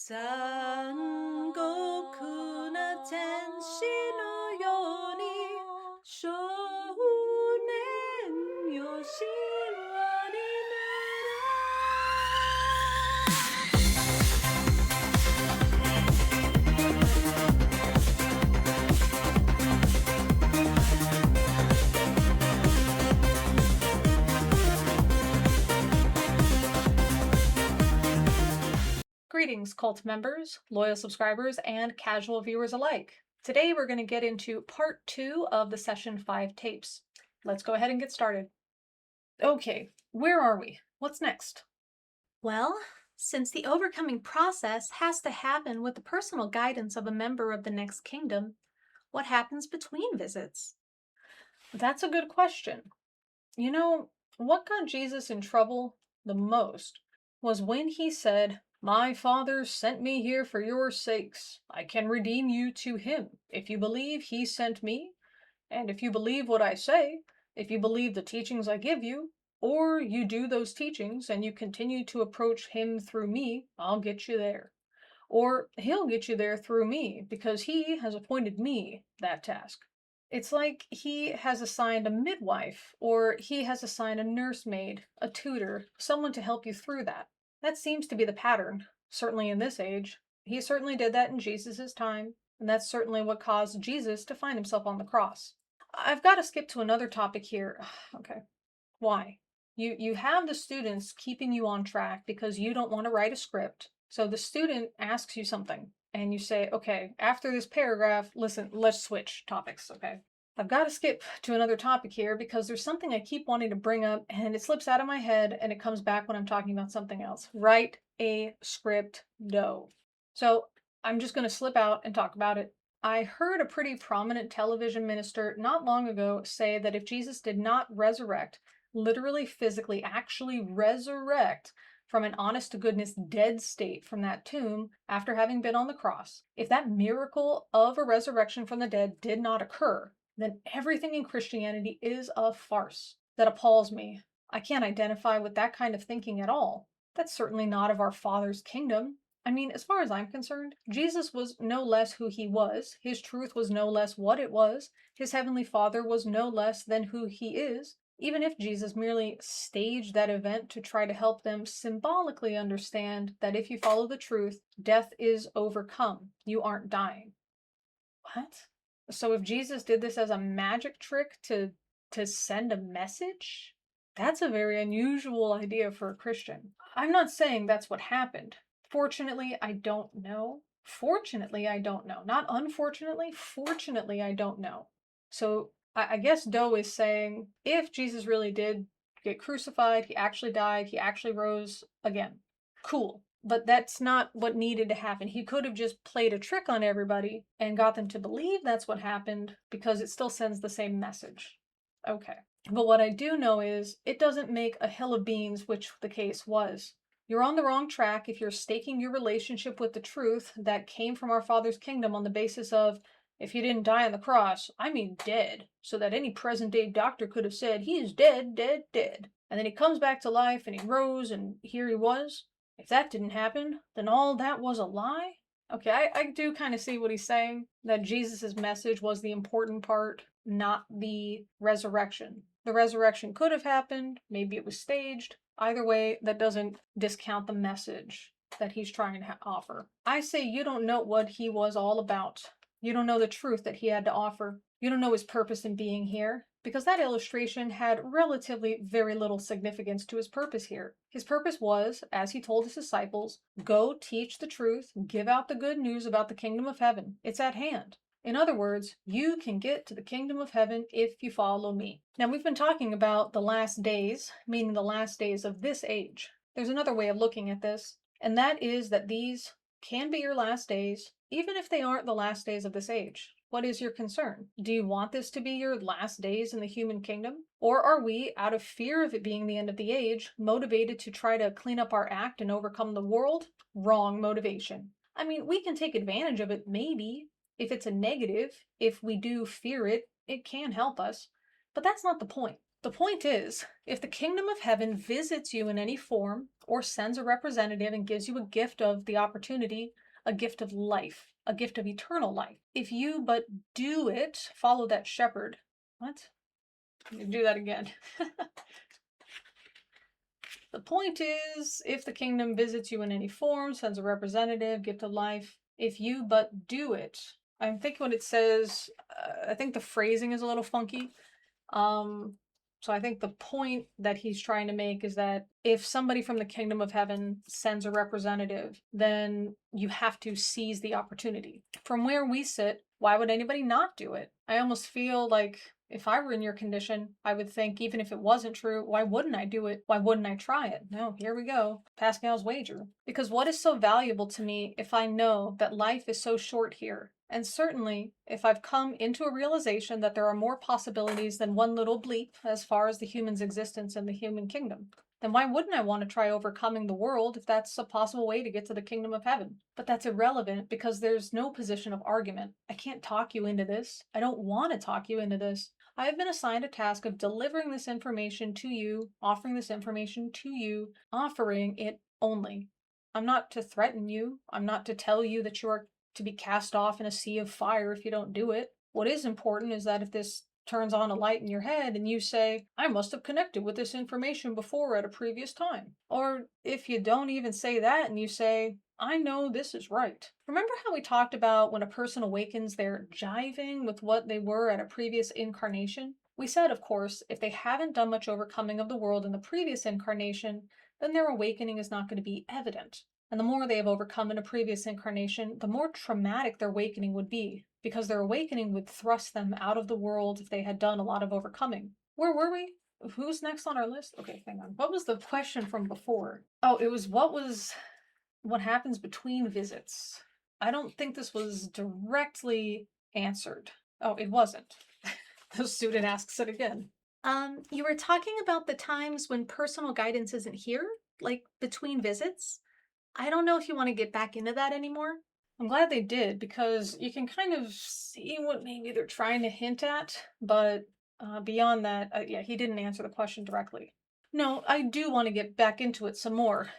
残酷な天使のように少年よ神話になれ。 Greetings, cult members, loyal subscribers, and casual viewers alike. Today we're going to get into part 2 of the session 5 tapes. Let's go ahead and get started. Okay, where are we? What's next? Well, since the overcoming process has to happen with the personal guidance of a member of the next kingdom, what happens between visits? That's a good question. You know, what got Jesus in trouble the most was when he said, "My Father sent me here for your sakes. I can redeem you to him. If you believe he sent me, and if you believe what I say, if you believe the teachings I give you, or you do those teachings and you continue to approach him through me, I'll get you there. Or he'll get you there through me because he has appointed me that task." It's like he has assigned a midwife, or he has assigned a nursemaid, a tutor, someone to help you through that. That seems to be the pattern, certainly in this age. He certainly did that in Jesus' time, and that's certainly what caused Jesus to find himself on the cross. I've got to skip to another topic here. Okay. Why? You have the students keeping you on track because you don't want to write a script. So the student asks you something and you say, "Okay, after this paragraph, listen, let's switch topics, okay?" I've got to skip to another topic here because there's something I keep wanting to bring up and it slips out of my head and it comes back when I'm talking about something else. Write a script, no. So I'm just going to slip out and talk about it. I heard a pretty prominent television minister not long ago say that if Jesus did not resurrect, literally, physically, actually resurrect from an honest to goodness dead state from that tomb after having been on the cross, if that miracle of a resurrection from the dead did not occur, then everything in Christianity is a farce. That appalls me. I can't identify with that kind of thinking at all. That's certainly not of our Father's kingdom. I mean, as far as I'm concerned, Jesus was no less who he was, his truth was no less what it was, his heavenly Father was no less than who he is. Even if Jesus merely staged that event to try to help them symbolically understand that if you follow the truth, death is overcome. You aren't dying. What? So if Jesus did this as a magic trick to send a message, that's a very unusual idea for a Christian. I'm not saying that's what happened. Fortunately, I don't know. Fortunately, I don't know. Not unfortunately, fortunately, I don't know. So I guess Doe is saying if Jesus really did get crucified, he actually died, he actually rose again. Cool. But that's not what needed to happen. He could have just played a trick on everybody and got them to believe that's what happened because it still sends the same message. Okay. But what I do know is it doesn't make a hill of beans, which the case was. You're on the wrong track if you're staking your relationship with the truth that came from our Father's kingdom on the basis of, if he didn't die on the cross, I mean dead, so that any present day doctor could have said, he is dead, dead, dead. And then he comes back to life and he rose and here he was. If that didn't happen, then all that was a lie? Okay, I do kind of see what he's saying, that Jesus' message was the important part, not the resurrection. The resurrection could have happened, maybe it was staged. Either way, that doesn't discount the message that he's trying to offer. I say you don't know what he was all about. You don't know the truth that he had to offer. You don't know his purpose in being here, because that illustration had relatively very little significance to his purpose here. His purpose was, as he told his disciples, go teach the truth, give out the good news about the kingdom of heaven. It's at hand. In other words, you can get to the kingdom of heaven if you follow me. Now, we've been talking about the last days, meaning the last days of this age. There's another way of looking at this, and that is that these can be your last days, even if they aren't the last days of this age. What is your concern? Do you want this to be your last days in the human kingdom? Or are we, out of fear of it being the end of the age, motivated to try to clean up our act and overcome the world? Wrong motivation. I mean, we can take advantage of it, maybe. If it's a negative, if we do fear it, it can help us. But that's not the point. The point is, if the kingdom of heaven visits you in any form, or sends a representative and gives you a gift of the opportunity, a gift of life, a gift of eternal life. If you but do it, follow that shepherd. What? Let me do that again. The point is, if the kingdom visits you in any form, sends a representative, gift of life, if you but do it. I'm thinking what it says, I think the phrasing is a little funky. Um, so I think the point that he's trying to make is that if somebody from the kingdom of heaven sends a representative, then you have to seize the opportunity. From where we sit, why would anybody not do it? I almost feel like if I were in your condition, I would think, even if it wasn't true, why wouldn't I do it? Why wouldn't I try it? No, here we go. Pascal's wager. Because what is so valuable to me if I know that life is so short here? And certainly, if I've come into a realization that there are more possibilities than one little bleep as far as the human's existence in the human kingdom, then why wouldn't I want to try overcoming the world if that's a possible way to get to the kingdom of heaven? But that's irrelevant because there's no position of argument. I can't talk you into this. I don't want to talk you into this. I have been assigned a task of delivering this information to you, offering this information to you, offering it only. I'm not to threaten you. I'm not to tell you that you are to be cast off in a sea of fire if you don't do it. What is important is that if this turns on a light in your head and you say, I must have connected with this information before at a previous time. Or if you don't even say that and you say, I know this is right. Remember how we talked about when a person awakens, they're jiving with what they were at a previous incarnation? We said, of course, if they haven't done much overcoming of the world in the previous incarnation, then their awakening is not going to be evident. And the more they have overcome in a previous incarnation, the more traumatic their awakening would be, because their awakening would thrust them out of the world if they had done a lot of overcoming. Where were we? Who's next on our list? Okay, hang on. What was the question from before? Oh, it was what happens between visits. I don't think this was directly answered. Oh, it wasn't. The student asks it again. You were talking about the times when personal guidance isn't here, like between visits. I don't know if you want to get back into that anymore. I'm glad they did because you can kind of see what maybe they're trying to hint at, but beyond that, yeah, he didn't answer the question directly. No, I do want to get back into it some more.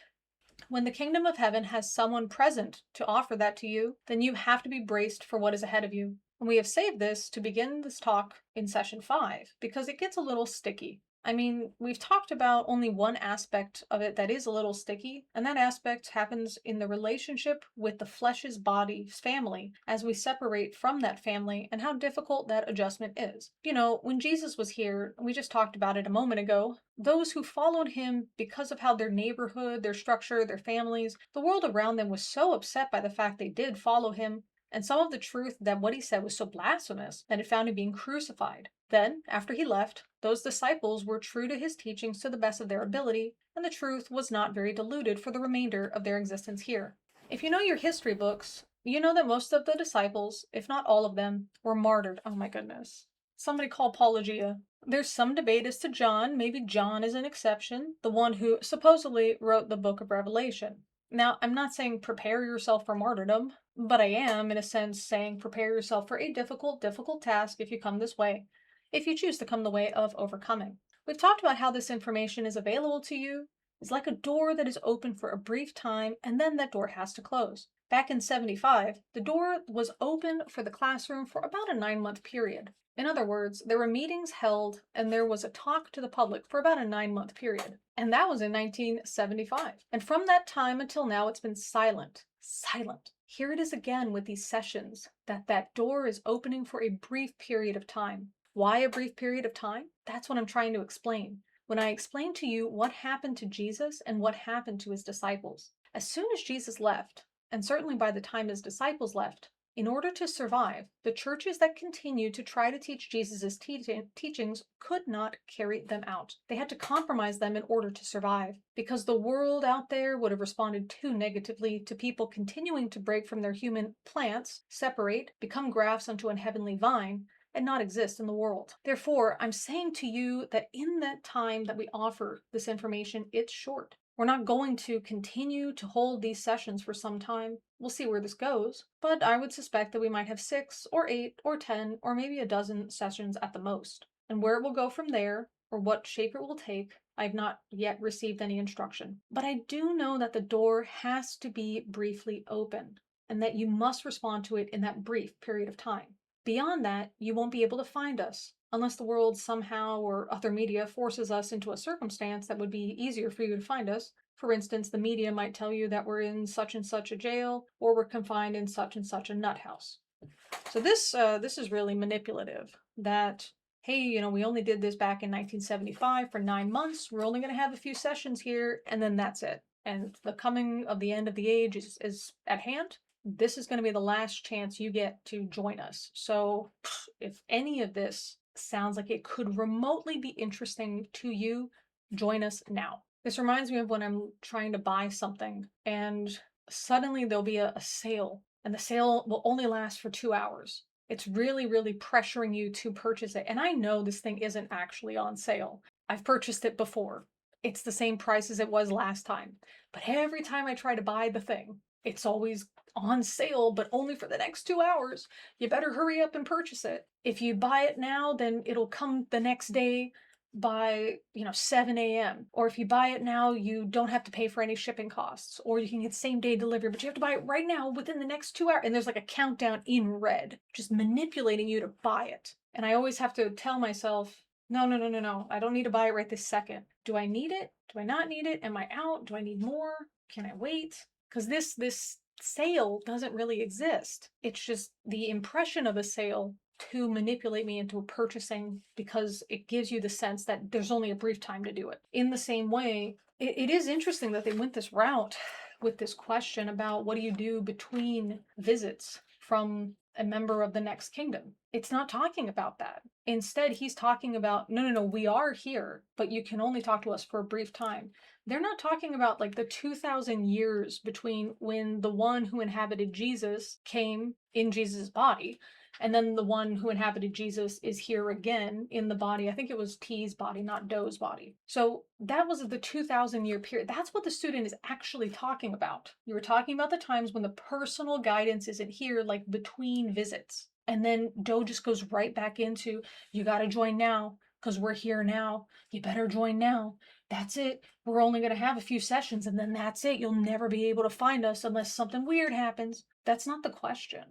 When the kingdom of heaven has someone present to offer that to you, then you have to be braced for what is ahead of you. And we have saved this to begin this talk in session 5 because it gets a little sticky. I mean, we've talked about only one aspect of it that is a little sticky, and that aspect happens in the relationship with the flesh's body's family as we separate from that family and how difficult that adjustment is. You know, when Jesus was here, we just talked about it a moment ago, those who followed him because of how their neighborhood, their structure, their families, the world around them was so upset by the fact they did follow him, and some of the truth that what he said was so blasphemous that it found him being crucified. Then, after he left, those disciples were true to his teachings to the best of their ability, and the truth was not very diluted for the remainder of their existence here. If you know your history books, you know that most of the disciples, if not all of them, were martyred. Oh my goodness. Somebody call apologia. There's some debate as to John. Maybe John is an exception, the one who supposedly wrote the book of Revelation. Now, I'm not saying prepare yourself for martyrdom, but I am, in a sense, saying prepare yourself for a difficult task if you come this way, if you choose to come the way of overcoming. We've talked about how this information is available to you. It's like a door that is open for a brief time, and then that door has to close. Back in 75, the door was open for the classroom for about a 9-month period. In other words, there were meetings held and there was a talk to the public for about a 9-month period. And that was in 1975. And from that time until now, it's been silent. Silent. Here it is again with these sessions, that door is opening for a brief period of time. Why a brief period of time? That's what I'm trying to explain. When I explain to you what happened to Jesus and what happened to his disciples. As soon as Jesus left, and certainly by the time his disciples left, in order to survive, the churches that continued to try to teach Jesus' teachings could not carry them out. They had to compromise them in order to survive, because the world out there would have responded too negatively to people continuing to break from their human plants, separate, become grafts unto an heavenly vine, and not exist in the world. Therefore, I'm saying to you that in that time that we offer this information, it's short. We're not going to continue to hold these sessions for some time. We'll see where this goes, but I would suspect that we might have 6 or 8 or 10 or maybe a dozen sessions at the most. And where it will go from there, or what shape it will take, I've not yet received any instruction. But I do know that the door has to be briefly opened and that you must respond to it in that brief period of time. Beyond that, you won't be able to find us unless the world somehow or other media forces us into a circumstance that would be easier for you to find us. For instance, the media might tell you that we're in such and such a jail or we're confined in such and such a nut house. So this is really manipulative. That hey, we only did this back in 1975 for 9 months. We're only going to have a few sessions here, and then that's it. And the coming of the end of the age is at hand. This is going to be the last chance you get to join us. So if any of this sounds like it could remotely be interesting to you, join us now. This reminds me of when I'm trying to buy something and suddenly there'll be a sale, and the sale will only last for 2 hours. It's really, really pressuring you to purchase it. And I know this thing isn't actually on sale. I've purchased it before. It's the same price as it was last time. But every time I try to buy the thing, it's always on sale, but only for the next 2 hours. You better hurry up and purchase it. If you buy it now, then it'll come the next day by 7 a.m. Or if you buy it now, you don't have to pay for any shipping costs, or you can get same day delivery, but you have to buy it right now within the next 2 hours. And there's like a countdown in red, just manipulating you to buy it. And I always have to tell myself, no, no, no, no, no. I don't need to buy it right this second. Do I need it? Do I not need it? Am I out? Do I need more? Can I wait? Because this sale doesn't really exist. It's just the impression of a sale to manipulate me into purchasing because it gives you the sense that there's only a brief time to do it. In the same way, it is interesting that they went this route with this question about what do you do between visits from a member of the next kingdom. It's not talking about that. Instead, he's talking about, no, no, no, we are here, but you can only talk to us for a brief time. They're not talking about like the 2,000 years between when the one who inhabited Jesus came in Jesus' body and then the one who inhabited Jesus is here again in the body. I think it was T's body, not Doe's body. So that was the 2,000-year period. That's what the student is actually talking about. You were talking about the times when the personal guidance isn't here, like between visits. And then Doe just goes right back into, you got to join now because we're here now. You better join now. That's it. We're only going to have a few sessions and then that's it. You'll never be able to find us unless something weird happens. That's not the question.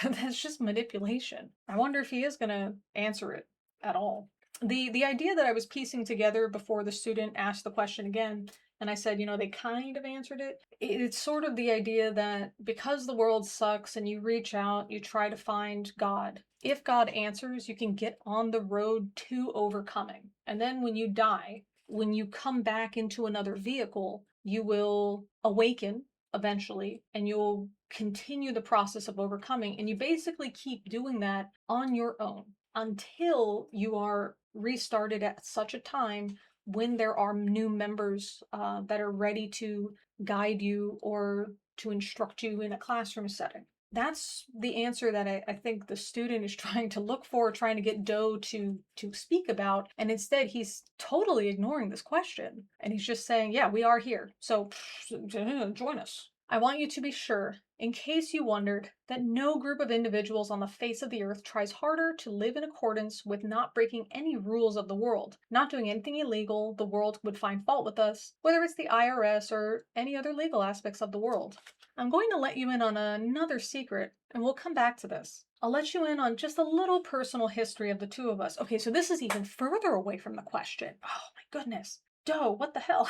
That's just manipulation. I wonder if he is going to answer it at all. The idea that I was piecing together before the student asked the question again, and I said, they kind of answered it. It's sort of the idea that because the world sucks and you reach out, you try to find God. If God answers, you can get on the road to overcoming. And then when you die, when you come back into another vehicle, you will awaken eventually and you'll continue the process of overcoming. And you basically keep doing that on your own until you are restarted at such a time when there are new members that are ready to guide you or to instruct you in a classroom setting. That's the answer that I think the student is trying to look for, trying to get Doe to speak about. And instead, he's totally ignoring this question. And he's just saying, yeah, we are here. So join us. I want you to be sure, in case you wondered, that no group of individuals on the face of the earth tries harder to live in accordance with not breaking any rules of the world, not doing anything illegal the world would find fault with us, whether it's the IRS or any other legal aspects of the world. I'm going to let you in on another secret, and we'll come back to this. I'll let you in on just a little personal history of the two of us. Okay, so this is even further away from the question. Oh my goodness. Doe, what the hell?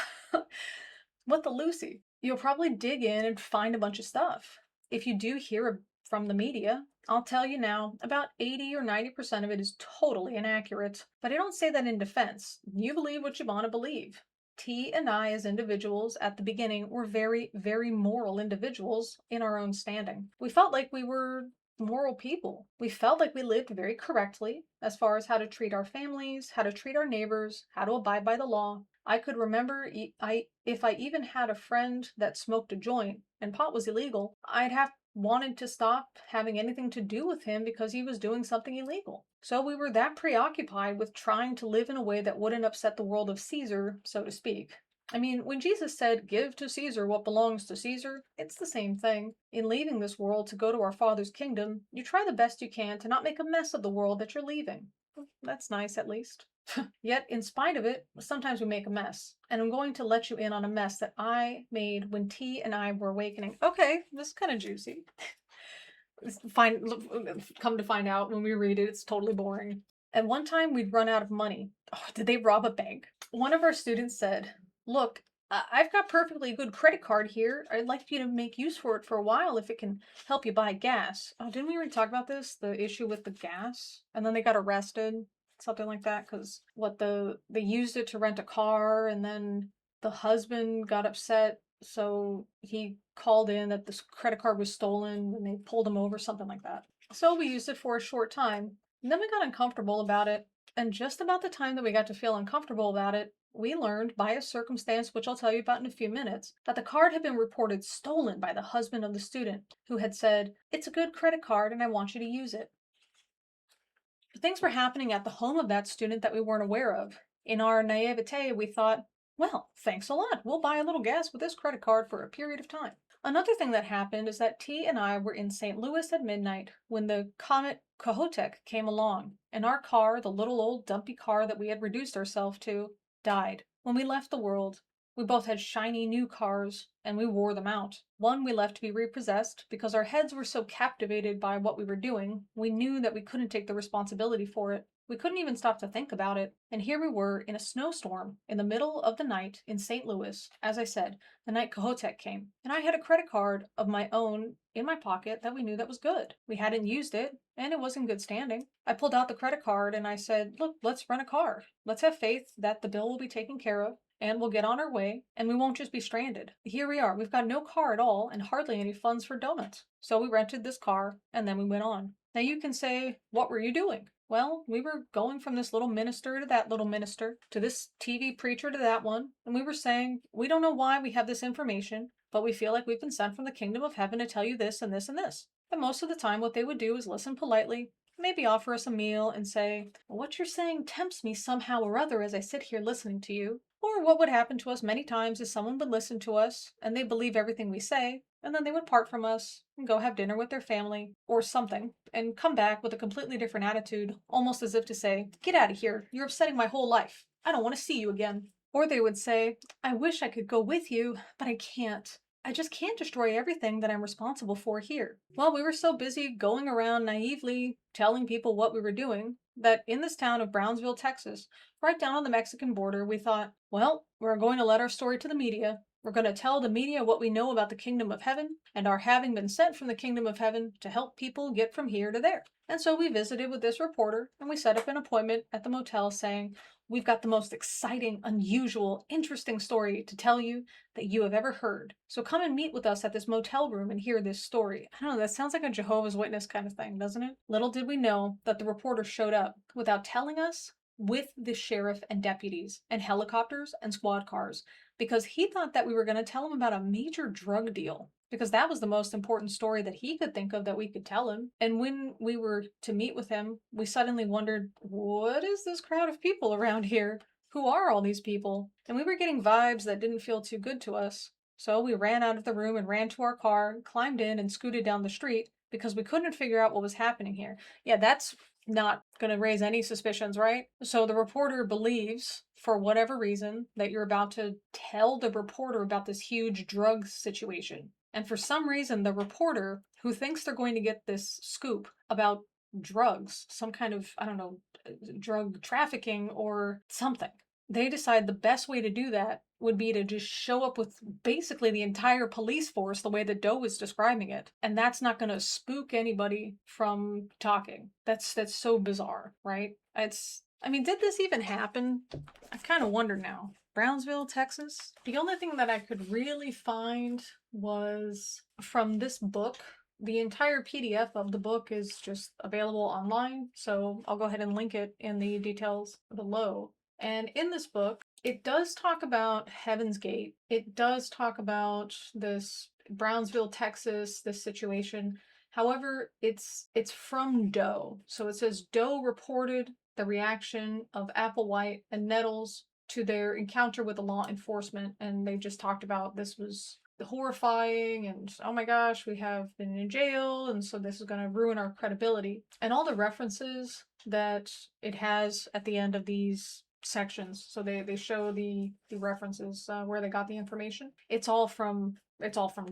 What the Lucy? You'll probably dig in and find a bunch of stuff. If you do hear from the media, I'll tell you now, about 80 or 90% of it is totally inaccurate. But I don't say that in defense. You believe what you want to believe. T and I, as individuals at the beginning, were very, very moral individuals in our own standing. We felt like we were moral people. We felt like we lived very correctly as far as how to treat our families, how to treat our neighbors, how to abide by the law. I could remember if I even had a friend that smoked a joint and pot was illegal, I'd have wanted to stop having anything to do with him because he was doing something illegal. So we were that preoccupied with trying to live in a way that wouldn't upset the world of Caesar, so to speak. I mean, when Jesus said, give to Caesar what belongs to Caesar, it's the same thing. In leaving this world to go to our Father's kingdom, you try the best you can to not make a mess of the world that you're leaving. That's nice, at least. Yet, in spite of it, sometimes we make a mess. And I'm going to let you in on a mess that I made when T and I were awakening. Okay, this is kind of juicy. Come to find out when we read it, it's totally boring. At one time, we'd run out of money. Oh, did they rob a bank? One of our students said, "Look, I've got perfectly good credit card here. I'd like you to make use for it for a while if it can help you buy gas." Oh, didn't we already talk about this? The issue with the gas? And then they got arrested, something like that, because they used it to rent a car, and then the husband got upset, so he called in that this credit card was stolen and they pulled him over, something like that. So we used it for a short time, and then we got uncomfortable about it. And just about the time that we got to feel uncomfortable about it, we learned by a circumstance, which I'll tell you about in a few minutes, that the card had been reported stolen by the husband of the student, who had said, "It's a good credit card and I want you to use it." Things were happening at the home of that student that we weren't aware of. In our naivete, we thought, well, thanks a lot. We'll buy a little gas with this credit card for a period of time. Another thing that happened is that T and I were in St. Louis at midnight when the comet Kohoutek came along, and our car, the little old dumpy car that we had reduced ourselves to, died. When we left the world, we both had shiny new cars, and we wore them out. One we left to be repossessed because our heads were so captivated by what we were doing, we knew that we couldn't take the responsibility for it. We couldn't even stop to think about it. And here we were in a snowstorm in the middle of the night in St. Louis, as I said, the night Kohoutek came. And I had a credit card of my own in my pocket that we knew that was good. We hadn't used it, and it was in good standing. I pulled out the credit card and I said, "Look, let's rent a car. Let's have faith that the bill will be taken care of and we'll get on our way, and we won't just be stranded." Here we are. We've got no car at all and hardly any funds for donuts. So we rented this car, and then we went on. Now you can say, what were you doing? Well, we were going from this little minister to that little minister, to this TV preacher to that one, and we were saying, we don't know why we have this information, but we feel like we've been sent from the kingdom of heaven to tell you this and this and this. And most of the time, what they would do is listen politely, maybe offer us a meal, and say, "Well, what you're saying tempts me somehow or other as I sit here listening to you." Or what would happen to us many times is someone would listen to us and they believe everything we say, and then they would part from us and go have dinner with their family or something and come back with a completely different attitude, almost as if to say, "Get out of here. You're upsetting my whole life. I don't want to see you again." Or they would say, "I wish I could go with you, but I can't. I just can't destroy everything that I'm responsible for here." Well, we were so busy going around naively telling people what we were doing that in this town of Brownsville, Texas, right down on the Mexican border, we thought, well, we're going to let our story to the media. We're going to tell the media what we know about the kingdom of heaven and our having been sent from the kingdom of heaven to help people get from here to there. And so we visited with this reporter and we set up an appointment at the motel saying, "We've got the most exciting, unusual, interesting story to tell you that you have ever heard. So come and meet with us at this motel room and hear this story." I don't know, that sounds like a Jehovah's Witness kind of thing, doesn't it? Little did we know that the reporter showed up without telling us, with the sheriff and deputies and helicopters and squad cars, because he thought that we were going to tell him about a major drug deal, because that was the most important story that he could think of that we could tell him. And when we were to meet with him, we suddenly wondered, what is this crowd of people around here? Who are all these people? And we were getting vibes that didn't feel too good to us. So we ran out of the room and ran to our car, climbed in, and scooted down the street because we couldn't figure out what was happening here. Yeah, that's not going to raise any suspicions, right? So the reporter believes, for whatever reason, that you're about to tell the reporter about this huge drug situation. And for some reason, the reporter, who thinks they're going to get this scoop about drugs, some kind of, I don't know, drug trafficking or something, they decide the best way to do that would be to just show up with basically the entire police force the way that Doe was describing it. And that's not going to spook anybody from talking. That's so bizarre, right? Did this even happen? I kind of wonder now. Brownsville, Texas? The only thing that I could really find was from this book. The entire PDF of the book is just available online, so I'll go ahead and link it in the details below. And in this book, it does talk about Heaven's Gate. It does talk about this Brownsville, Texas, this situation. However, it's from Doe. So it says Doe reported the reaction of Applewhite and Nettles to their encounter with the law enforcement, and they just talked about this was horrifying and oh my gosh, we have been in jail, and so this is going to ruin our credibility. And all the references that it has at the end of these sections. So they show the references where they got the information. It's all from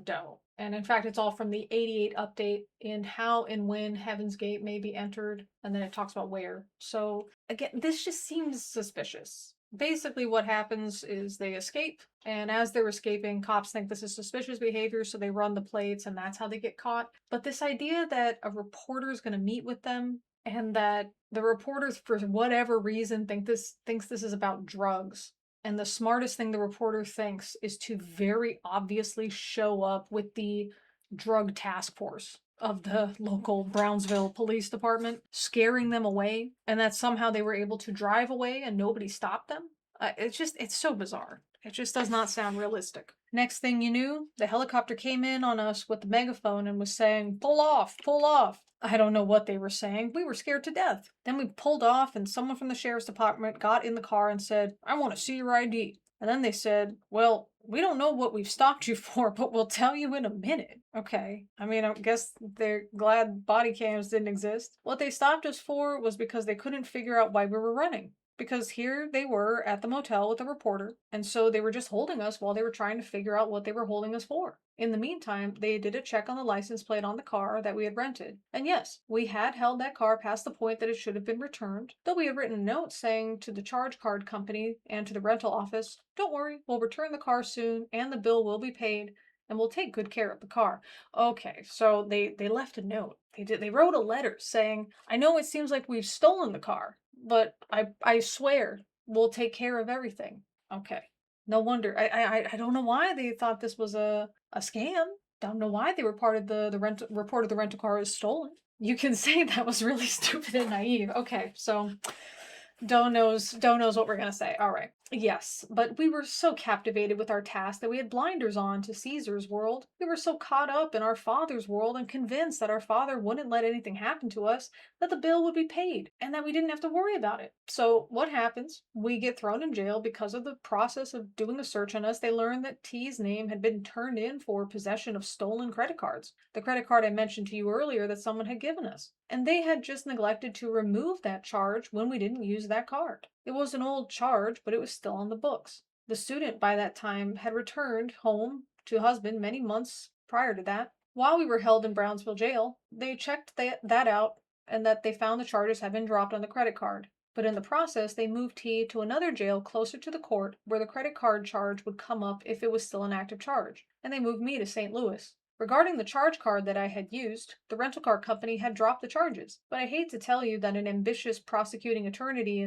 Doe. And in fact, it's all from the 88 update in how and when Heaven's Gate may be entered, and then it talks about where. So again, this just seems suspicious. Basically, what happens is they escape, and as they're escaping, cops think this is suspicious behavior, so they run the plates, and that's how they get caught. But this idea that a reporter is going to meet with them, and that the reporters, for whatever reason, thinks this is about drugs, and the smartest thing the reporter thinks is to very obviously show up with the drug task force of the local Brownsville police department, scaring them away, and that somehow they were able to drive away and nobody stopped them. It's so bizarre. It just does not sound realistic. Next thing you knew, the helicopter came in on us with the megaphone and was saying, "Pull off, pull off." I don't know what they were saying. We were scared to death. Then we pulled off, and someone from the sheriff's department got in the car and said, "I want to see your ID." And then they said, "Well, we don't know what we've stopped you for, but we'll tell you in a minute." Okay. I mean, I guess they're glad body cams didn't exist. What they stopped us for was because they couldn't figure out why we were running. Because here they were at the motel with a reporter, and so they were just holding us while they were trying to figure out what they were holding us for. In the meantime, they did a check on the license plate on the car that we had rented. And yes, we had held that car past the point that it should have been returned, though we had written a note saying to the charge card company and to the rental office, "Don't worry, we'll return the car soon and the bill will be paid, and we'll take good care of the car." Okay, so they left a note. They wrote a letter saying, "I know it seems like we've stolen the car, but I swear we'll take care of everything." Okay. No wonder. I don't know why they thought this was a scam. Don't know why they reported the rental car as stolen. You can say that was really stupid and naive. Okay, so don't knows what we're gonna say. All right. Yes, but we were so captivated with our task that we had blinders on to Caesar's world. We were so caught up in our father's world and convinced that our father wouldn't let anything happen to us, that the bill would be paid, and that we didn't have to worry about it. So what happens? We get thrown in jail because of the process of doing a search on us. They learned that T's name had been turned in for possession of stolen credit cards. The credit card I mentioned to you earlier that someone had given us. And they had just neglected to remove that charge when we didn't use that card. It was an old charge, but it was still on the books. The student by that time had returned home to husband many months prior to that. While we were held in Brownsville jail, they checked that out and that they found the charges had been dropped on the credit card. But in the process, they moved T to another jail closer to the court where the credit card charge would come up if it was still an active charge. And they moved me to St. Louis. Regarding the charge card that I had used, the rental car company had dropped the charges, but I hate to tell you that an ambitious prosecuting attorney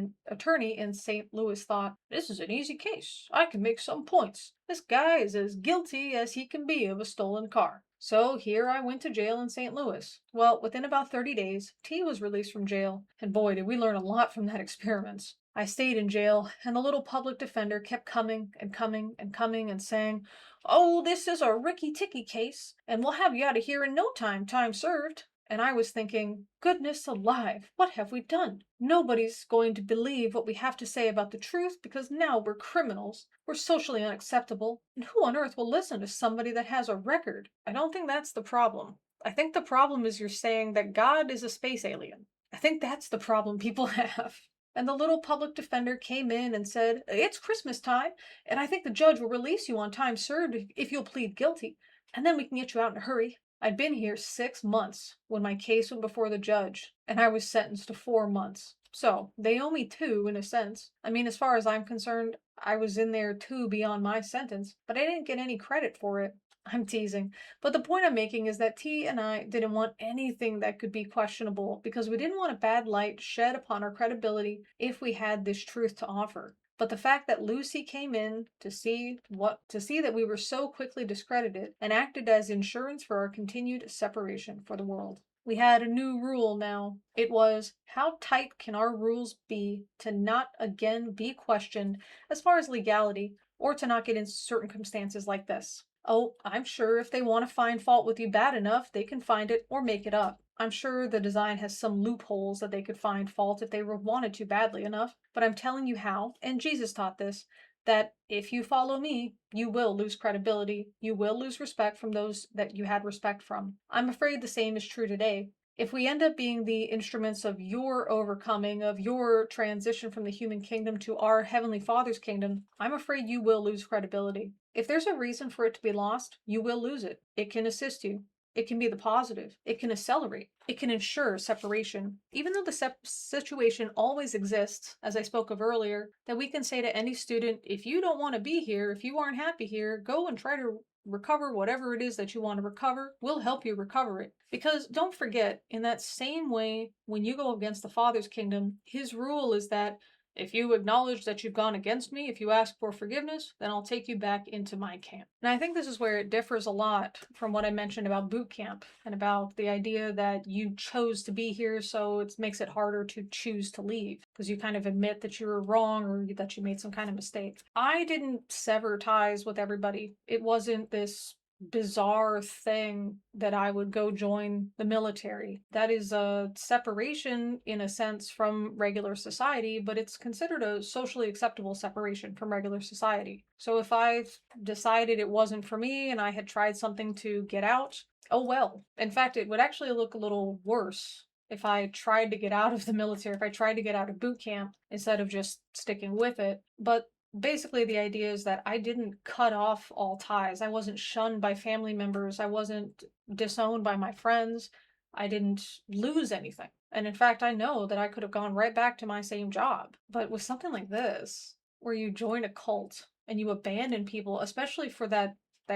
in St. Louis thought, "This is an easy case. I can make some points. This guy is as guilty as he can be of a stolen car." So here I went to jail in St. Louis. Well, within about 30 days, T was released from jail, and boy, did we learn a lot from that experiment. I stayed in jail, and the little public defender kept coming and coming and coming and saying, "Oh, this is a ricky-ticky case, and we'll have you out of here in no time, time served." And I was thinking, goodness alive, what have we done? Nobody's going to believe what we have to say about the truth because now we're criminals. We're socially unacceptable. And who on earth will listen to somebody that has a record? I don't think that's the problem. I think the problem is you're saying that God is a space alien. I think that's the problem people have. And the little public defender came in and said, "It's Christmas time, and I think the judge will release you on time served if you'll plead guilty, and then we can get you out in a hurry." I'd been here 6 months when my case went before the judge, and I was sentenced to 4 months. So, they owe me two, in a sense. I mean, as far as I'm concerned, I was in there two beyond my sentence, but I didn't get any credit for it. I'm teasing. But the point I'm making is that T and I didn't want anything that could be questionable because we didn't want a bad light shed upon our credibility if we had this truth to offer. But the fact that Lucy came in to see that we were so quickly discredited and acted as insurance for our continued separation for the world. We had a new rule now. It was, how tight can our rules be to not again be questioned as far as legality or to not get into circumstances like this? Oh, I'm sure if they want to find fault with you bad enough, they can find it or make it up. I'm sure the design has some loopholes that they could find fault if they wanted to badly enough, but I'm telling you how, and Jesus taught this, that if you follow me, you will lose credibility, you will lose respect from those that you had respect from. I'm afraid the same is true today. If we end up being the instruments of your overcoming, of your transition from the human kingdom to our Heavenly Father's kingdom, I'm afraid you will lose credibility. If there's a reason for it to be lost, you will lose it. It can assist you. It can be the positive. It can accelerate. It can ensure separation. Even though the situation always exists, as I spoke of earlier, that we can say to any student, if you don't want to be here, if you aren't happy here, go and try to recover whatever it is that you want to recover. We'll help you recover it. Because don't forget, in that same way, when you go against the Father's kingdom, his rule is that if you acknowledge that you've gone against me, if you ask for forgiveness, then I'll take you back into my camp. And I think this is where it differs a lot from what I mentioned about boot camp and about the idea that you chose to be here, so it makes it harder to choose to leave because you kind of admit that you were wrong or that you made some kind of mistake. I didn't sever ties with everybody. It wasn't this bizarre thing that I would go join the military. That is a separation in a sense from regular society, but it's considered a socially acceptable separation from regular society. So if I decided it wasn't for me and I had tried something to get out, oh well. In fact, it would actually look a little worse if I tried to get out of the military, if I tried to get out of boot camp instead of just sticking with it. But basically the idea is that I didn't cut off all ties. I wasn't shunned by family members. I wasn't disowned by my friends. I didn't lose anything. And in fact, I know that I could have gone right back to my same job. But with something like this, where you join a cult and you abandon people, especially for that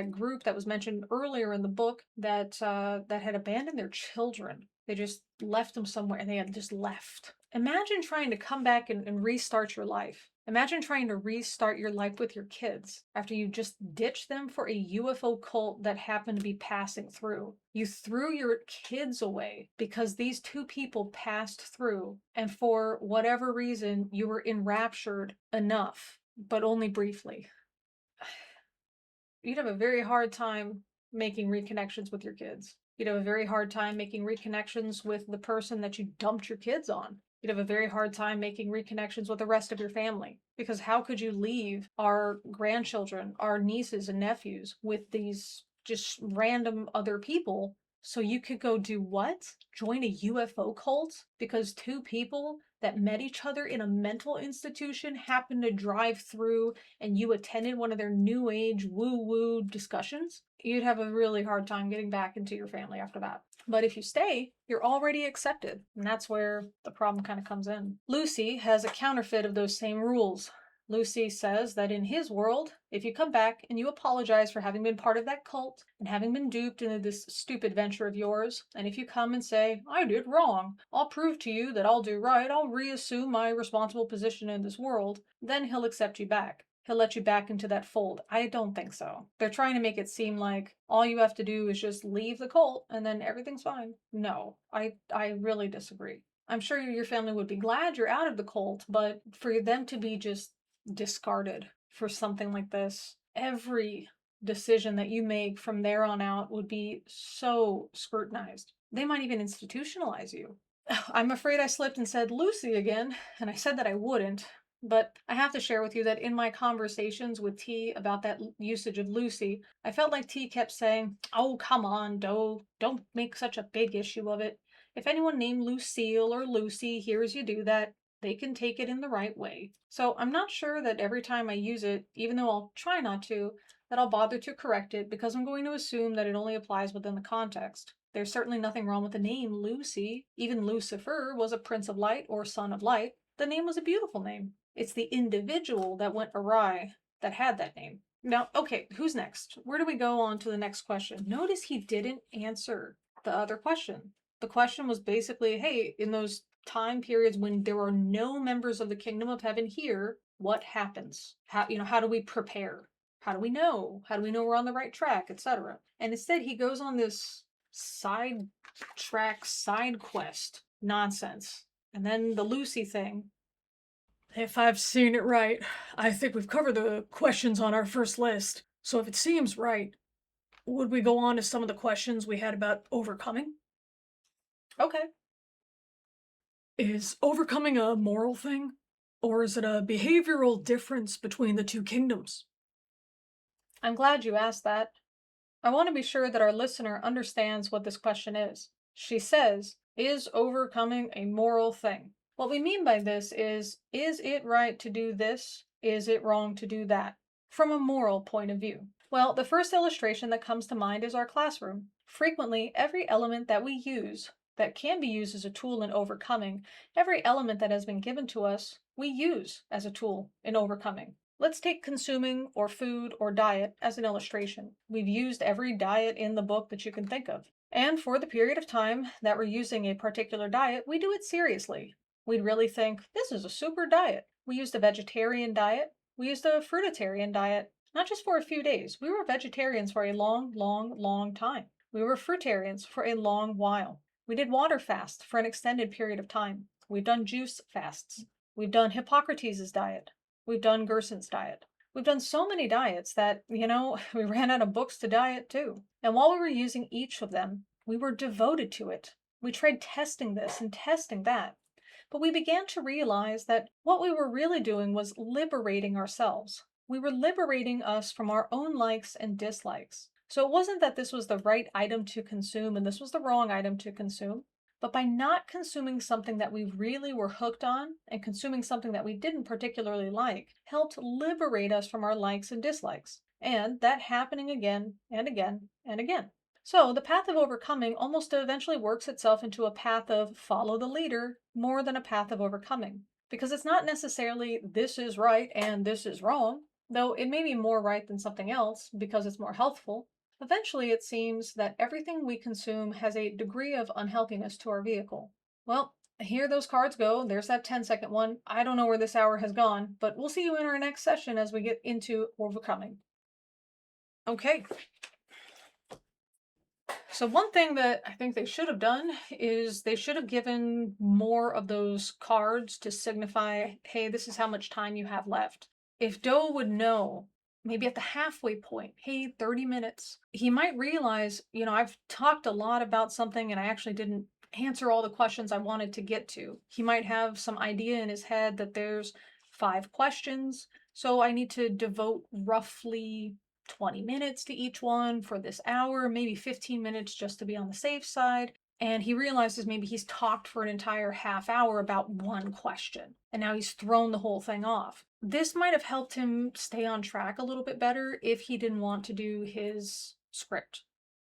group that was mentioned earlier in the book that had abandoned their children. They just left them somewhere and they had just left. Imagine trying to come back and restart your life. Imagine trying to restart your life with your kids after you just ditched them for a UFO cult that happened to be passing through. You threw your kids away because these two people passed through, and for whatever reason, you were enraptured enough, but only briefly. You'd have a very hard time making reconnections with your kids. You'd have a very hard time making reconnections with the person that you dumped your kids on. You'd have a very hard time making reconnections with the rest of your family. Because how could you leave our grandchildren, our nieces and nephews with these just random other people so you could go do what? Join a UFO cult? Because two people that met each other in a mental institution happened to drive through and you attended one of their new age woo-woo discussions? You'd have a really hard time getting back into your family after that. But if you stay, you're already accepted. And that's where the problem kind of comes in. Lucy has a counterfeit of those same rules. Lucy says that in his world, if you come back and you apologize for having been part of that cult and having been duped into this stupid venture of yours, and if you come and say, I did wrong, I'll prove to you that I'll do right, I'll reassume my responsible position in this world, then he'll accept you back. He'll let you back into that fold. I don't think so. They're trying to make it seem like all you have to do is just leave the cult and then everything's fine. No, I really disagree. I'm sure your family would be glad you're out of the cult, but for them to be just discarded for something like this, every decision that you make from there on out would be so scrutinized. They might even institutionalize you. I'm afraid I slipped and said Lucy again, and I said that I wouldn't. But I have to share with you that in my conversations with T about that usage of Lucy, I felt like T kept saying, oh, come on, Doe, don't make such a big issue of it. If anyone named Lucille or Lucy hears you do that, they can take it in the right way. So I'm not sure that every time I use it, even though I'll try not to, that I'll bother to correct it because I'm going to assume that it only applies within the context. There's certainly nothing wrong with the name Lucy. Even Lucifer was a prince of light or son of light. The name was a beautiful name. It's the individual that went awry that had that name. Now, okay, who's next? Where do we go on to the next question? Notice he didn't answer the other question. The question was basically, hey, in those time periods when there are no members of the kingdom of heaven here, what happens? How do we prepare? How do we know? How do we know we're on the right track, etc.? And instead he goes on this side quest nonsense. And then the Lucy thing. If I've seen it right, I think we've covered the questions on our first list. So if it seems right, would we go on to some of the questions we had about overcoming? Okay. Is overcoming a moral thing? Or is it a behavioral difference between the two kingdoms? I'm glad you asked that. I want to be sure that our listener understands what this question is. She says, Is overcoming a moral thing? What we mean by this is it right to do this? Is it wrong to do that? From a moral point of view. Well, the first illustration that comes to mind is our classroom. Frequently, every element that we use that can be used as a tool in overcoming, every element that has been given to us, we use as a tool in overcoming. Let's take consuming or food or diet as an illustration. We've used every diet in the book that you can think of. And for the period of time that we're using a particular diet, we do it seriously. We'd really think, this is a super diet. We used a vegetarian diet. We used a fruitarian diet, not just for a few days. We were vegetarians for a long, long, long time. We were fruitarians for a long while. We did water fast for an extended period of time. We've done juice fasts. We've done Hippocrates' diet. We've done Gerson's diet. We've done so many diets that, we ran out of books to diet too. And while we were using each of them, we were devoted to it. We tried testing this and testing that. But we began to realize that what we were really doing was liberating ourselves. We were liberating us from our own likes and dislikes. So it wasn't that this was the right item to consume and this was the wrong item to consume. But by not consuming something that we really were hooked on and consuming something that we didn't particularly like helped liberate us from our likes and dislikes. And that happening again and again and again. So the path of overcoming almost eventually works itself into a path of follow the leader more than a path of overcoming. Because it's not necessarily this is right and this is wrong, though it may be more right than something else because it's more healthful. Eventually, it seems that everything we consume has a degree of unhealthiness to our vehicle. Well, here those cards go. There's that 10-second one. I don't know where this hour has gone, but we'll see you in our next session as we get into overcoming. Okay. So one thing that I think they should have done is they should have given more of those cards to signify, hey, this is how much time you have left. If Doe would know, maybe at the halfway point, hey, 30 minutes, he might realize, I've talked a lot about something and I actually didn't answer all the questions I wanted to get to. He might have some idea in his head that there's 5 questions, so I need to devote roughly 20 minutes to each one for this hour, maybe 15 minutes just to be on the safe side. And he realizes maybe he's talked for an entire half hour about one question, and now he's thrown the whole thing off. This might have helped him stay on track a little bit better if he didn't want to do his script.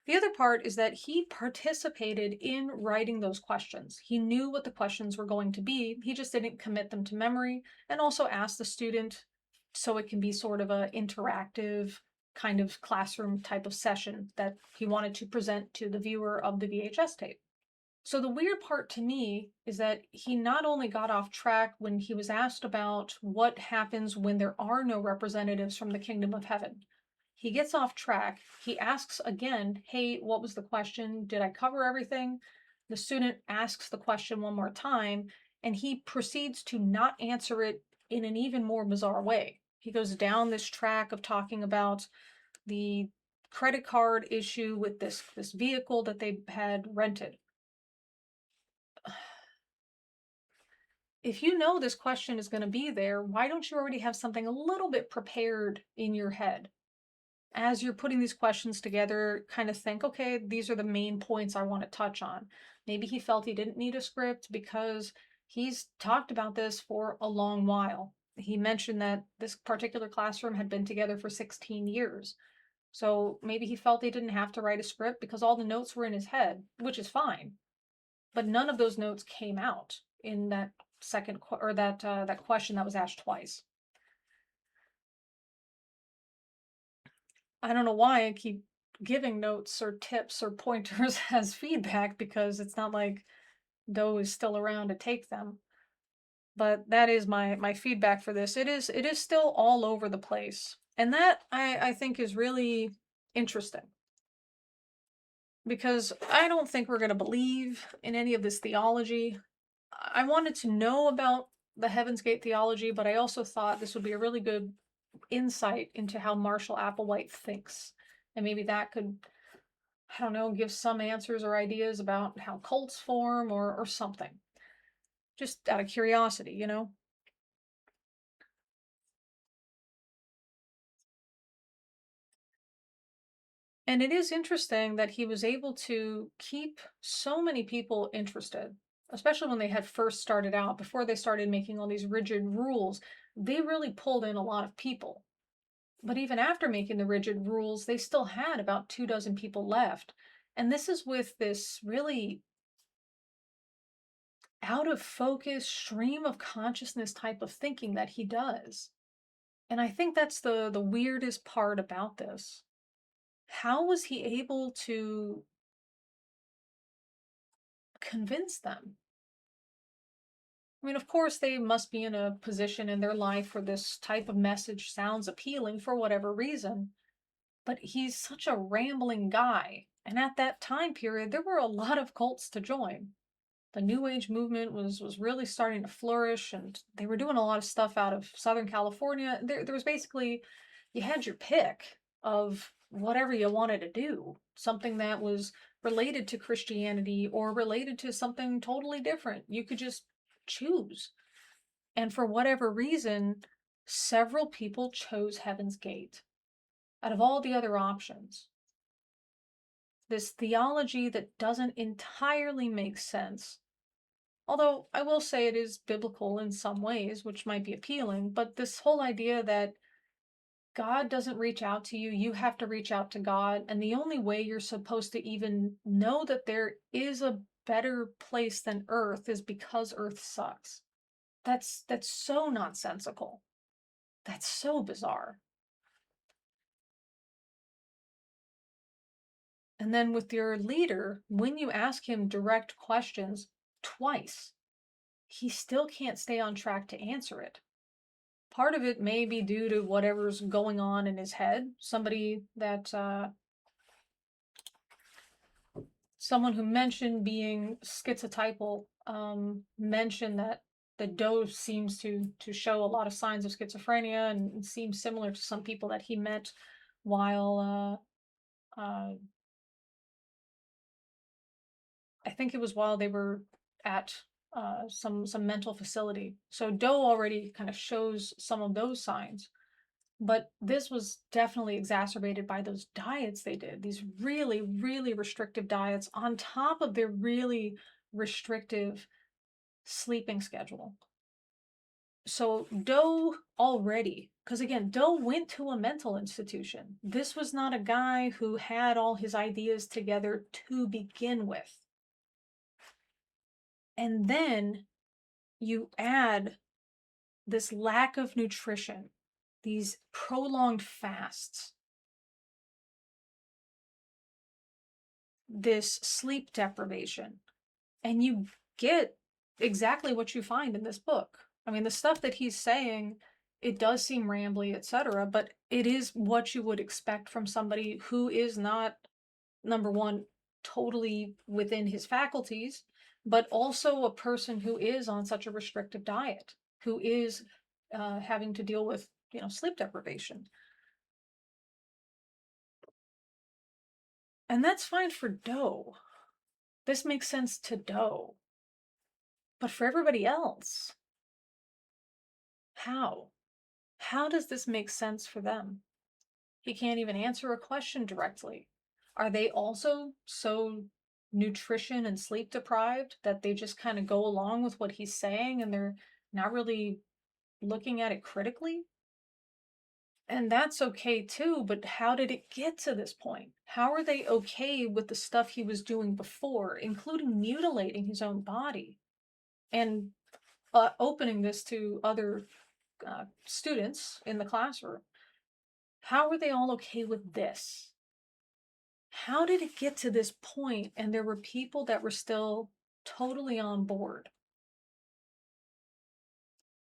The other part is that he participated in writing those questions. He knew what the questions were going to be, he just didn't commit them to memory, and also asked the student so it can be sort of an interactive kind of classroom type of session that he wanted to present to the viewer of the VHS tape. So the weird part to me is that he not only got off track when he was asked about what happens when there are no representatives from the kingdom of heaven. He gets off track. He asks again, hey, what was the question? Did I cover everything? The student asks the question one more time, and he proceeds to not answer it in an even more bizarre way. He goes down this track of talking about the credit card issue with this vehicle that they had rented. If you know this question is going to be there, why don't you already have something a little bit prepared in your head? As you're putting these questions together, kind of think, okay, these are the main points I want to touch on. Maybe he felt he didn't need a script because he's talked about this for a long while. He mentioned that this particular classroom had been together for 16 years. So maybe he felt he didn't have to write a script because all the notes were in his head, which is fine. But none of those notes came out in that that question that was asked twice. I don't know why I keep giving notes or tips or pointers as feedback because it's not like Doe is still around to take them. But that is my feedback for this. It is still all over the place. And that I think is really interesting. Because I don't think we're going to believe in any of this theology. I wanted to know about the Heaven's Gate theology, but I also thought this would be a really good insight into how Marshall Applewhite thinks. And maybe that could, I don't know, give some answers or ideas about how cults form or something. Just out of curiosity, And it is interesting that he was able to keep so many people interested, especially when they had first started out, before they started making all these rigid rules. They really pulled in a lot of people. But even after making the rigid rules, they still had about 2 dozen people left. And this is with this really out of focus, stream of consciousness type of thinking that he does. And I think that's the weirdest part about this. How was he able to convince them? I mean, of course, they must be in a position in their life where this type of message sounds appealing for whatever reason, but he's such a rambling guy. And at that time period, there were a lot of cults to join. The New Age movement was really starting to flourish, and they were doing a lot of stuff out of Southern California. There was basically, you had your pick of whatever you wanted to do, something that was related to Christianity or related to something totally different. You could just choose. And for whatever reason, several people chose Heaven's Gate out of all the other options. This theology that doesn't entirely make sense. Although I will say it is biblical in some ways, which might be appealing, but this whole idea that God doesn't reach out to you, you have to reach out to God, and the only way you're supposed to even know that there is a better place than Earth is because Earth sucks. That's so nonsensical. That's so bizarre. And then with your leader, when you ask him direct questions twice, he still can't stay on track to answer it. Part of it may be due to whatever's going on in his head. Someone who mentioned being schizotypal mentioned that the dose seems to show a lot of signs of schizophrenia and seems similar to some people that he met while I think it was while they were at some mental facility. So Doe already kind of shows some of those signs, but this was definitely exacerbated by those diets they did. These really, really restrictive diets on top of their really restrictive sleeping schedule. So Doe already, because again, Doe went to a mental institution. This was not a guy who had all his ideas together to begin with. And then you add this lack of nutrition, these prolonged fasts, this sleep deprivation, and you get exactly what you find in this book. I mean, the stuff that he's saying, it does seem rambly, etc., but it is what you would expect from somebody who is not, number one, totally within his faculties, but also a person who is on such a restrictive diet, who is having to deal with, sleep deprivation. And that's fine for Doe. This makes sense to Doe. But for everybody else, how? How does this make sense for them? He can't even answer a question directly. Are they also so nutrition and sleep deprived that they just kind of go along with what he's saying and they're not really looking at it critically? And that's okay too, but how did it get to this point? How are they okay with the stuff he was doing before, including mutilating his own body and opening this to other students in the classroom? How were they all okay with this? How did it get to this point and there were people that were still totally on board?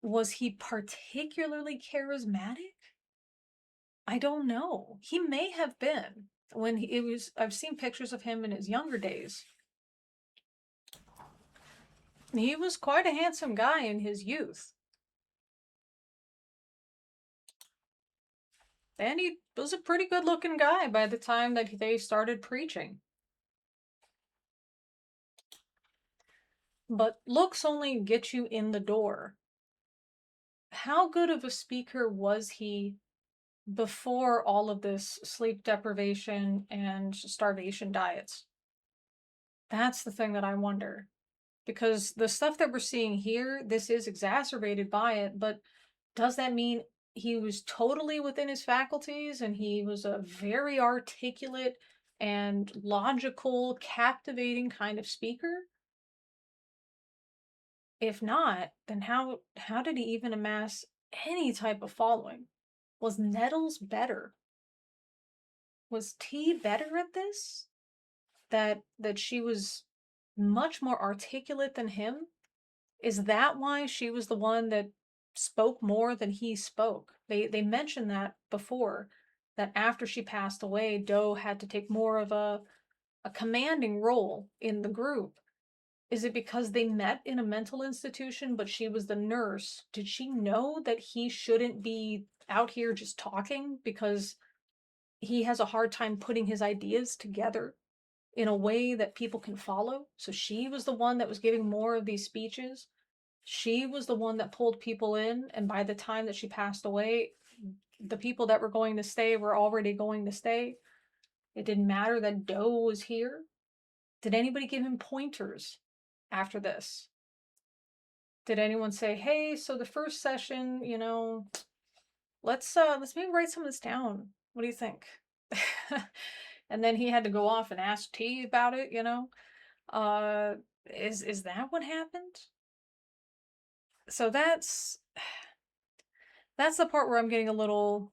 Was he particularly charismatic? I don't know. He may have been. I've seen pictures of him in his younger days. He was quite a handsome guy in his youth. And he was a pretty good looking guy by the time that they started preaching. But looks only get you in the door. How good of a speaker was he before all of this sleep deprivation and starvation diets? That's the thing that I wonder. Because the stuff that we're seeing here, this is exacerbated by it, but does that mean he was totally within his faculties and he was a very articulate and logical, captivating kind of speaker? If not, then how did he even amass any type of following? Was Nettles better? Was T better at this? That she was much more articulate than him? Is that why she was the one that spoke more than he spoke? They mentioned that before, that after she passed away, Doe had to take more of a commanding role in the group. Is it because they met in a mental institution, but she was the nurse? Did she know that he shouldn't be out here just talking because he has a hard time putting his ideas together in a way that people can follow? So she was the one that was giving more of these speeches. She was the one that pulled people in, and by the time that she passed away, the people that were going to stay were already going to stay. It didn't matter that Doe was here. Did anybody give him pointers after this? Did anyone say, "Hey, so the first session, let's maybe write some of this down. What do you think?" And then he had to go off and ask T about it, you know? Uh is that what happened? So that's the part where I'm getting a little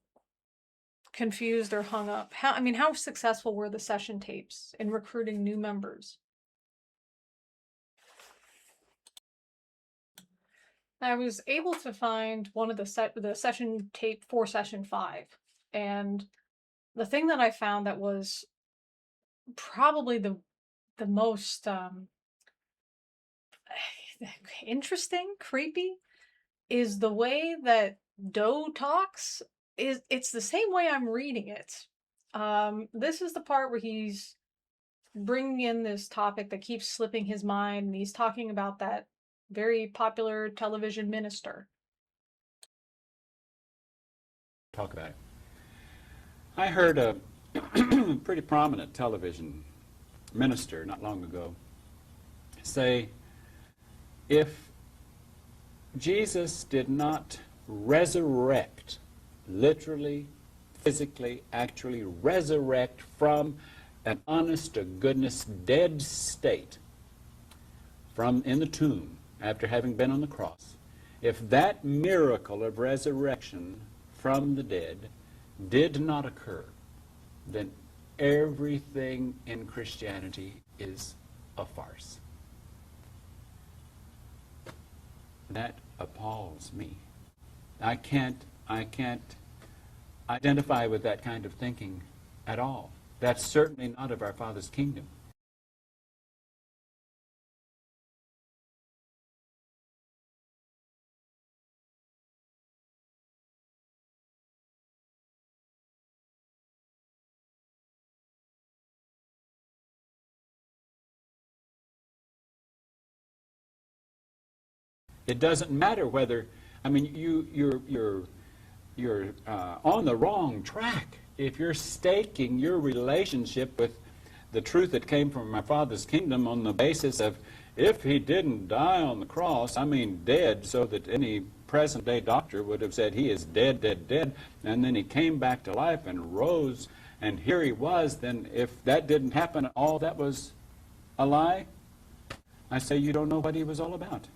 confused or hung up. How successful were the session tapes in recruiting new members? I was able to find one of the session tape for session 5. And the thing that I found that was probably the most interesting, creepy, is the way that Doe talks. It's the same way I'm reading it. This is the part where he's bringing in this topic that keeps slipping his mind, and he's talking about that very popular television minister. Talk about it. I heard a pretty prominent television minister not long ago say, if Jesus did not resurrect, literally, physically, actually resurrect from an honest to goodness dead state from in the tomb after having been on the cross, if that miracle of resurrection from the dead did not occur, then everything in Christianity is a farce. That appalls me. I can't identify with that kind of thinking at all. That's certainly not of our Father's kingdom. It doesn't matter whether, you're on the wrong track if you're staking your relationship with the truth that came from my Father's kingdom on the basis of, if he didn't die on the cross, dead, so that any present-day doctor would have said he is dead, dead, dead, and then he came back to life and rose, and here he was, then if that didn't happen, all that was a lie, I say you don't know what he was all about.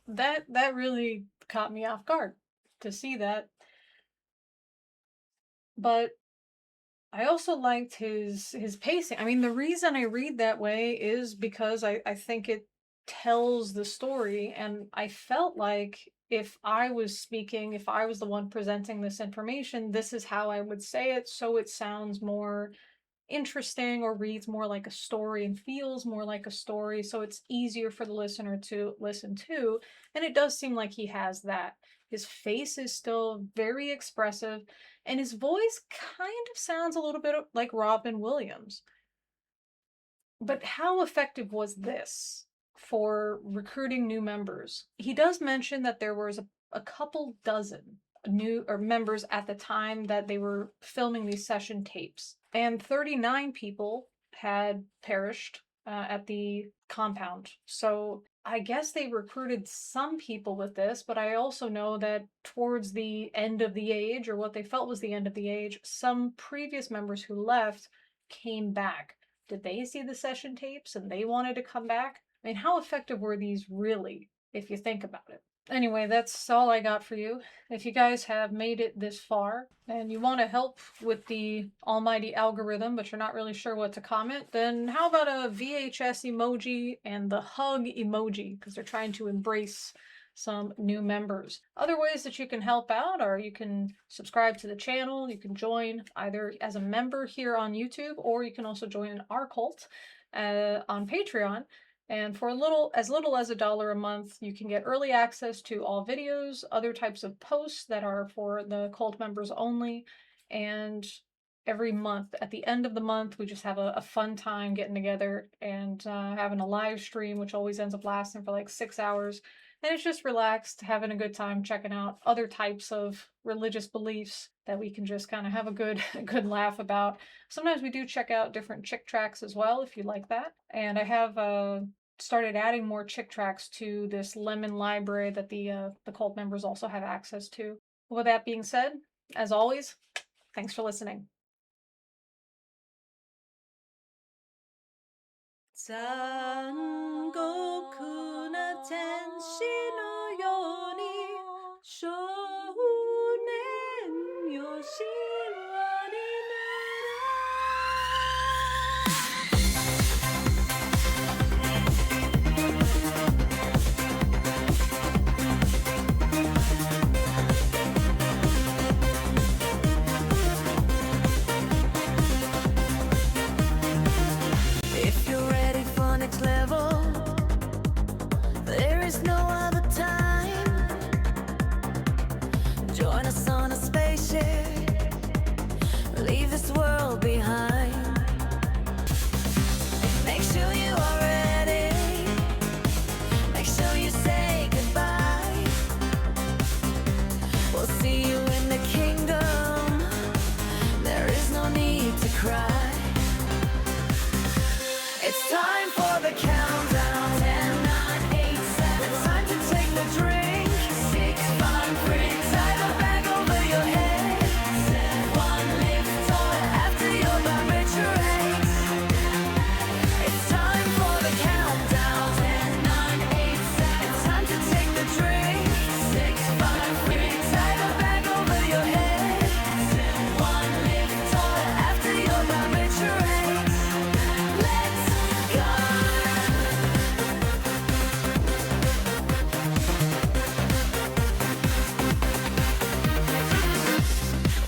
That really caught me off guard to see that. But I also liked his pacing. The reason I read that way is because I think it tells the story, and I felt like if I was speaking, if I was the one presenting this information, this is how I would say it, so it sounds more interesting or reads more like a story and feels more like a story, so it's easier for the listener to listen to. And it does seem like he has that. His face is still very expressive, and his voice kind of sounds a little bit like Robin Williams. But how effective was this for recruiting new members? He does mention that there was a couple dozen new or members at the time that they were filming these session tapes, and 39 people had perished at the compound. So I guess they recruited some people with this, but I also know that towards the end of the age, or what they felt was the end of the age, some previous members who left came back. Did they see the session tapes and they wanted to come back? I mean, how effective were these really, if you think about it? Anyway, that's all I got for you. If you guys have made it this far and you want to help with the almighty algorithm, but you're not really sure what to comment, then how about a VHS emoji and the hug emoji, because they're trying to embrace some new members. Other ways that you can help out are you can subscribe to the channel, you can join either as a member here on YouTube, or you can also join our cult on Patreon. And for as little as $1 a month, you can get early access to all videos, other types of posts that are for the cult members only. And every month, at the end of the month, we just have a fun time getting together and having a live stream, which always ends up lasting for like 6 hours. And it's just relaxed, having a good time, checking out other types of religious beliefs that we can just kind of have a good laugh about. Sometimes we do check out different chick tracks as well, if you like that. And I have started adding more chick tracks to this Lemon library that the cult members also have access to. With that being said, as always, thanks for listening. 残酷な天使のように少年よ神話にIf you're ready for next level, there is no other time. Join us on a spaceship, leave this world behind. Make sure you are ready, make sure you say goodbye. We'll see you in the kingdom, there is no need to cry. It's time for the countdown. 10, 9, 8, 7. It's time to take the drink. 6, 5, 3. Tie the bag over your head. 1, lift off after your vibrates. It's time for the countdown. 10, 9, 8, 7. It's time to take the drink. 6, 5, 3. Tie the bag over your head. 1, lift off after your vibrates.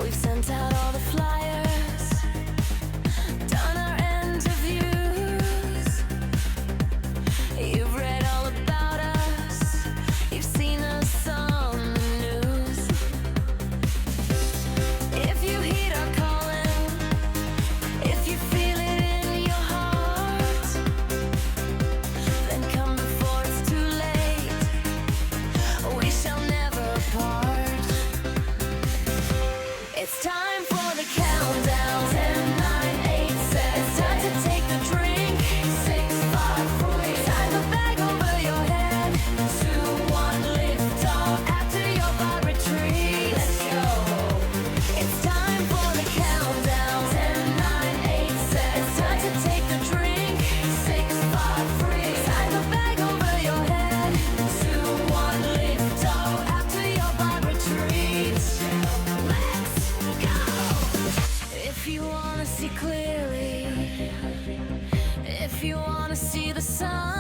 We've sent out all the flyers, done our interviews. You've read all about us, you've seen us on the news. If you heed our calling, if you feel it in your heart, then come before it's too late. We shall never part. It's time for the countdown. 10, 9, 8, 7. It's time to take the drink. 6, 5, 4. Tie the bag over your head. 2, 1, lift off after your vibe retreat. Let's go. It's time for the countdown. 10, 9, 8, 7. It's time to take the drink. 6, 5, 4. Tie the bag over your head. 2, 1, lift off after your vibe retreat. Let's go. If you wanna see clearly, if you wanna see the sun,